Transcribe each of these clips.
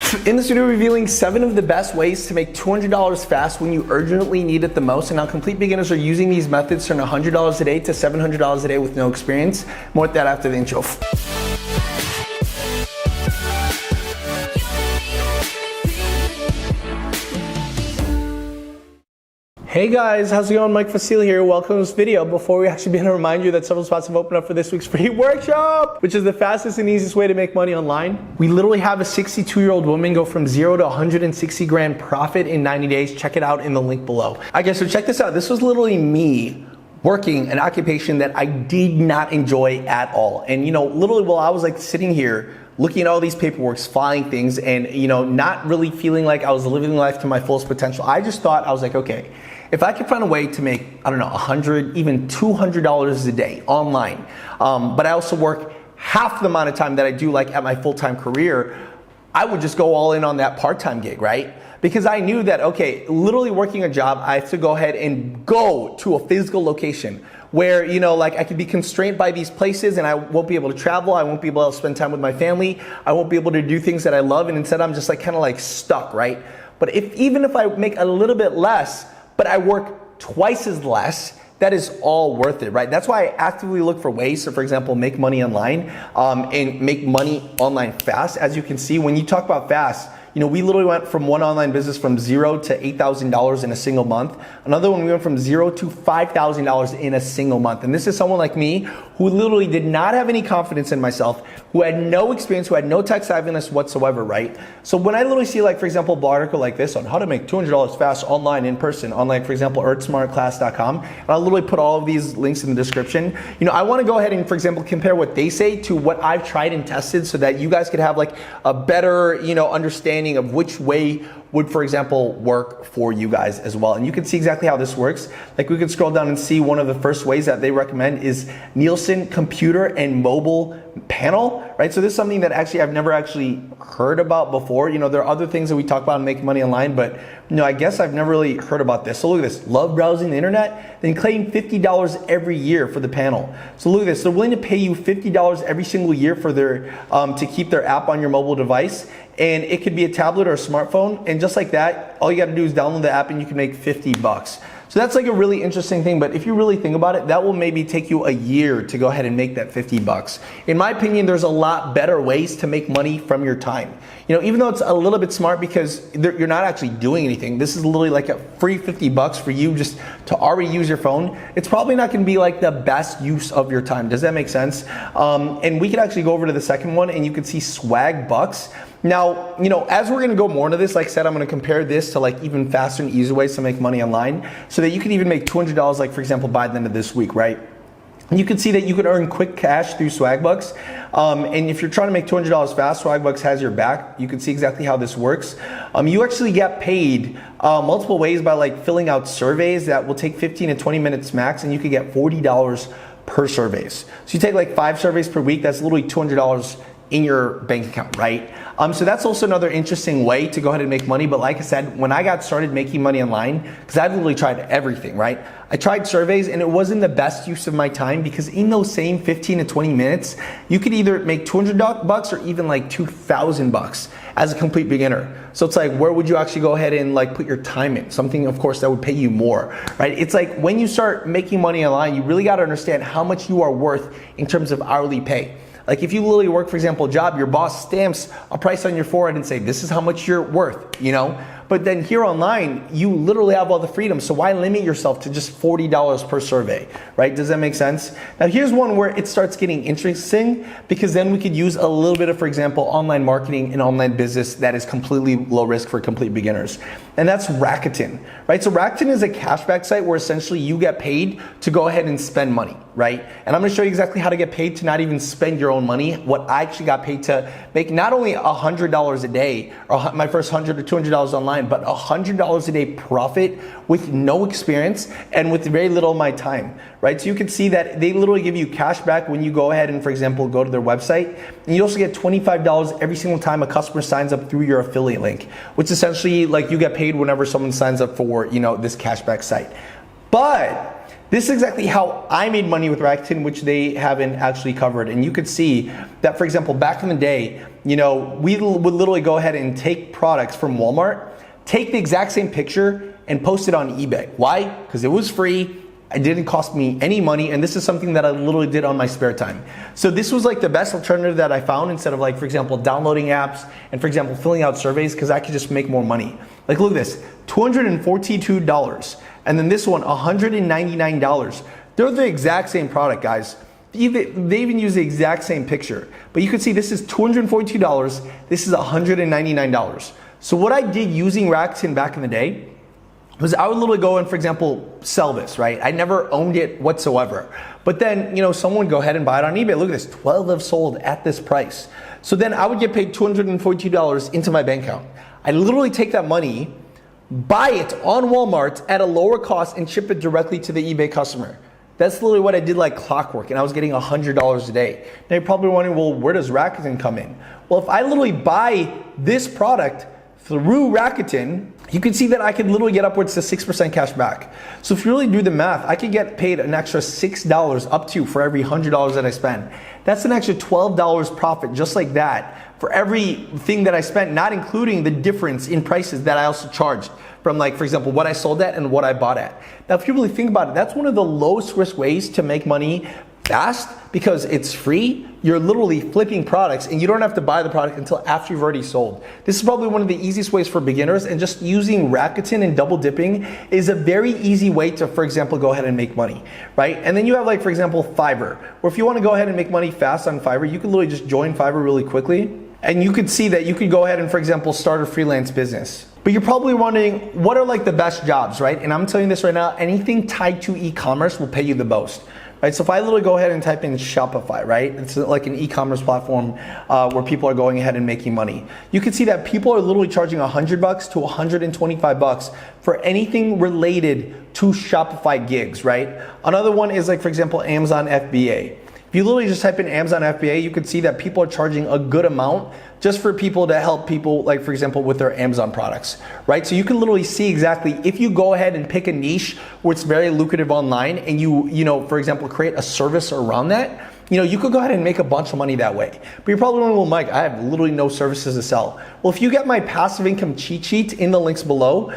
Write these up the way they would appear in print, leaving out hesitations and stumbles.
In this video, revealing 7 of the best ways to make $200 fast when you urgently need it the most, and how complete beginners are using these methods to earn $100 a day to $700 a day with no experience. More with that after the intro. Hey guys, how's it going? Mike Vasile here. Welcome to this video. Before we actually begin, to remind you that several spots have opened up for this week's free workshop, which is the fastest and easiest way to make money online. We literally have a 62-year-old woman go from 0 to 160 grand profit in 90 days. Check it out in the link below. Okay, so check this out. This was literally me working an occupation that I did not enjoy at all. And literally while I was like sitting here looking at all these paperworks, filing things, and not really feeling like I was living life to my fullest potential, I just thought, I was like, okay, if I could find a way to make, I don't know, $100, even $200 a day online, but I also work half the amount of time that I do like at my full-time career, I would just go all in on that part-time gig, right? Because I knew that, okay, literally working a job, I have to go ahead and go to a physical location where, I could be constrained by these places and I won't be able to travel, I won't be able to spend time with my family, I won't be able to do things that I love, and instead I'm just kind of stuck, right? But even if I make a little bit less, but I work twice as less, that is all worth it, right? That's why I actively look for ways to, for example, make money online and make money online fast. As you can see, when you talk about fast, we literally went from one online business from 0 to $8,000 in a single month. Another one, we went from 0 to $5,000 in a single month. And this is someone like me who literally did not have any confidence in myself, who had no experience, who had no tech savviness whatsoever, right? So when I literally see, for example, an article like this on how to make $200 fast online in person on, for example, earthsmartclass.com, and I'll literally put all of these links in the description. I want to go ahead and, for example, compare what they say to what I've tried and tested so that you guys could have a better, understanding of which way would, for example, work for you guys as well. And you can see exactly how this works. We could scroll down and see one of the first ways that they recommend is Nielsen Computer and Mobile Panel, right? So this is something that actually I've never actually heard about before. There are other things that we talk about and make money online, but I guess I've never really heard about this. So look at this, love browsing the internet, then claim $50 every year for the panel. So look at this, they're willing to pay you $50 every single year for their, to keep their app on your mobile device. And it could be a tablet or a smartphone. And just like that, all you gotta do is download the app and you can make 50 bucks. So that's a really interesting thing, but if you really think about it, that will maybe take you a year to go ahead and make that 50 bucks. In my opinion, there's a lot better ways to make money from your time. Even though it's a little bit smart because you're not actually doing anything, this is literally a free 50 bucks for you just to already use your phone. It's probably not gonna be the best use of your time. Does that make sense? And we could actually go over to the second one and you can see Swag Bucks. Now, as we're gonna go more into this, like I said, I'm gonna compare this to even faster and easier ways to make money online so that you can even make $200, for example, by the end of this week, right? And you can see that you could earn quick cash through Swagbucks. And if you're trying to make $200 fast, Swagbucks has your back. You can see exactly how this works. You actually get paid multiple ways by filling out surveys that will take 15 to 20 minutes max, and you could get $40 per surveys. So you take 5 surveys per week, that's literally $200 in your bank account, right? So that's also another interesting way to go ahead and make money. But like I said, when I got started making money online, because I've literally tried everything, right? I tried surveys and it wasn't the best use of my time because in those same 15 to 20 minutes, you could either make $200 or even 2,000 bucks as a complete beginner. So it's where would you actually go ahead and put your time in? Something, of course, that would pay you more, right? It's when you start making money online, you really got to understand how much you are worth in terms of hourly pay. If you literally work, for example, a job, your boss stamps a price on your forehead and say, this is how much you're worth, But then here online, you literally have all the freedom. So why limit yourself to just $40 per survey, right? Does that make sense? Now here's one where it starts getting interesting because then we could use a little bit of, for example, online marketing and online business that is completely low risk for complete beginners. And that's Rakuten, right? So Rakuten is a cashback site where essentially you get paid to go ahead and spend money, right? And I'm gonna show you exactly how to get paid to not even spend your own money. What I actually got paid to make not only $100 a day or my first $100 to $200 online, but $100 a day profit with no experience and with very little of my time, right? So you can see that they literally give you cash back when you go ahead and, for example, go to their website. And you also get $25 every single time a customer signs up through your affiliate link, which essentially you get paid whenever someone signs up for, this cashback site. But this is exactly how I made money with Rakuten, which they haven't actually covered. And you could see that, for example, back in the day, you know, we would literally go ahead and take products from Walmart, take the exact same picture and post it on eBay. Why? Because it was free. It didn't cost me any money, and this is something that I literally did on my spare time. So this was like the best alternative that I found, instead of like, for example, downloading apps and, for example, filling out surveys, because I could just make more money. Like, look at this, $242. And then this one, $199. They're the exact same product, guys. They even use the exact same picture. But you can see this is $242, this is $199. So what I did using Rakuten back in the day was I would literally go and, for example, sell this, right? I never owned it whatsoever. But then, you know, someone would go ahead and buy it on eBay. Look at this, 12 have sold at this price. So then I would get paid $242 into my bank account. I literally take that money, buy it on Walmart at a lower cost, and ship it directly to the eBay customer. That's literally what I did like clockwork, and I was getting $100 a day. Now you're probably wondering, well, where does Rakuten come in? Well, if I literally buy this product through Rakuten, you can see that I could literally get upwards to 6% cash back. So if you really do the math, I could get paid an extra $6 up to for every $100 that I spend. That's an extra $12 profit just like that for everything that I spent, not including the difference in prices that I also charged from, like, for example, what I sold at and what I bought at. Now, if you really think about it, that's one of the lowest risk ways to make money fast, because it's free. You're literally flipping products and you don't have to buy the product until after you've already sold. This is probably one of the easiest ways for beginners, and just using Rakuten and double dipping is a very easy way to, for example, go ahead and make money, right? And then you have, like, for example, Fiverr, where if you want to go ahead and make money fast on Fiverr, you can literally just join Fiverr really quickly. And you could see that you could go ahead and, for example, start a freelance business. But you're probably wondering, what are like the best jobs, right? And I'm telling you this right now, anything tied to e-commerce will pay you the most. Right, so if I literally go ahead and type in Shopify, right? It's like an e-commerce platform where people are going ahead and making money. You can see that people are literally charging $100 to $125 for anything related to Shopify gigs, right? Another one is, like, for example, Amazon FBA. If you literally just type in Amazon FBA, you can see that people are charging a good amount just for people to help people, like, for example, with their Amazon products, right? So you can literally see exactly, if you go ahead and pick a niche where it's very lucrative online, and you know, for example, create a service around that, you know, you could go ahead and make a bunch of money that way. But you're probably wondering, well, Mike, I have literally no services to sell. Well, if you get my passive income cheat sheet in the links below,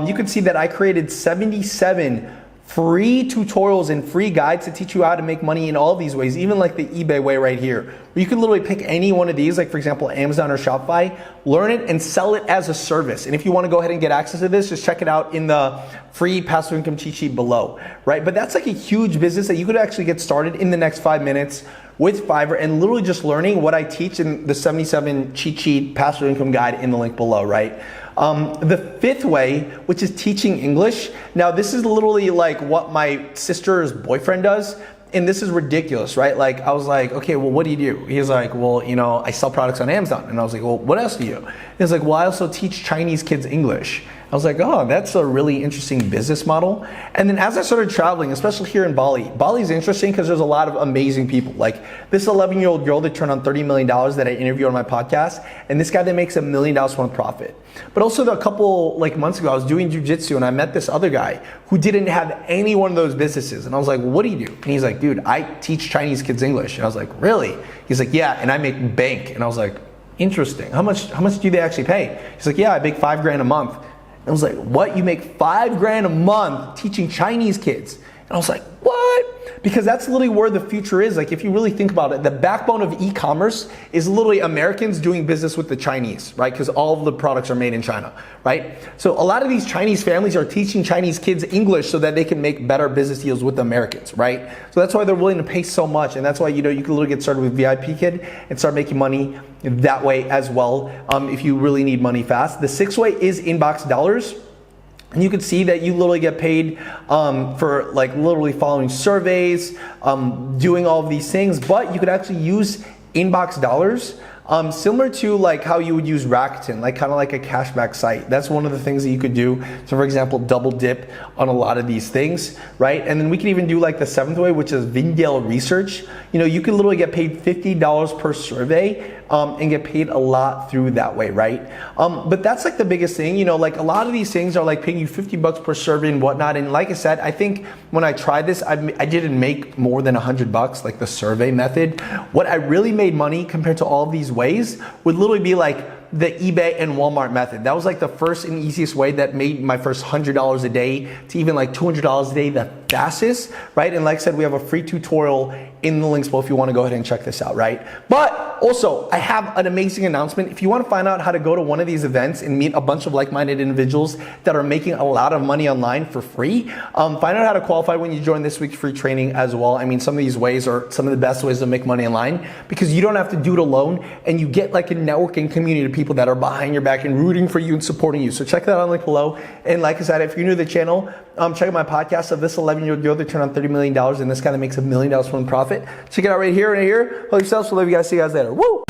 you can see that I created 77 free tutorials and free guides to teach you how to make money in all of these ways, even like the eBay way right here, where you can literally pick any one of these, like, for example, Amazon or Shopify, learn it and sell it as a service. And if you want to go ahead and get access to this, just check it out in the free passive income cheat sheet below, right? But that's like a huge business that you could actually get started in the next 5 minutes with Fiverr, and literally just learning what I teach in the 77 cheat sheet passive income guide in the link below, right? The fifth way, which is teaching English. Now, this is literally like what my sister's boyfriend does. And this is ridiculous, right? Like, I was like, okay, well, what do you do? He's like, well, you know, I sell products on Amazon. And I was like, well, what else do you do? He's like, well, I also teach Chinese kids English. I was like, oh, that's a really interesting business model. And then as I started traveling, especially here in Bali, Bali's interesting because there's a lot of amazing people. Like this 11-year-old girl that turned on $30 million that I interviewed on my podcast, and this guy that makes $1 million worth profit. But also a couple months ago, I was doing jujitsu and I met this other guy who didn't have any one of those businesses. And I was like, well, what do you do? And he's like, dude, I teach Chinese kids English. And I was like, really? He's like, yeah, and I make bank. And I was like, interesting. How much do they actually pay? He's like, yeah, I make $5,000 a month. And I was like, what? You make $5,000 a month teaching Chinese kids? And I was like, what? Because that's literally where the future is. Like, if you really think about it, the backbone of e-commerce is literally Americans doing business with the Chinese, right? Because all of the products are made in China, right? So a lot of these Chinese families are teaching Chinese kids English so that they can make better business deals with the Americans, right? So that's why they're willing to pay so much. And that's why, you can literally get started with VIP Kid and start making money that way as well, if you really need money fast. The sixth way is inbox dollars. And you can see that you literally get paid for literally following surveys, doing all of these things, but you could actually use inbox dollars similar to how you would use Rakuten, kind of like a cashback site. That's one of the things that you could do. So for example, double dip on a lot of these things, right? And then we can even do the seventh way, which is Vindale Research. You can literally get paid $50 per survey and get paid a lot through that way, right? But that's like the biggest thing, you know, like a lot of these things are like paying you 50 bucks per survey and whatnot. And like I said, I think when I tried this, I didn't make more than 100 bucks, like the survey method. What I really made money compared to all of these ways would literally be like the eBay and Walmart method. That was like the first and easiest way that made my first $100 a day to even like $200 a day the fastest, right? And like I said, we have a free tutorial in the links below if you want to go ahead and check this out, right? But also, I have an amazing announcement. If you want to find out how to go to one of these events and meet a bunch of like-minded individuals that are making a lot of money online for free, find out how to qualify when you join this week's free training as well. I mean, some of these ways are some of the best ways to make money online because you don't have to do it alone and you get like a networking community of people that are behind your back and rooting for you and supporting you. So check that out on the link below. And like I said, if you're new to the channel, check out my podcast of this 11-year-old girl that turned on $30 million and this guy that makes $1 million from profit. Check it out right here and here. Hope yourselves. We'll love you guys. See you guys later. Woo!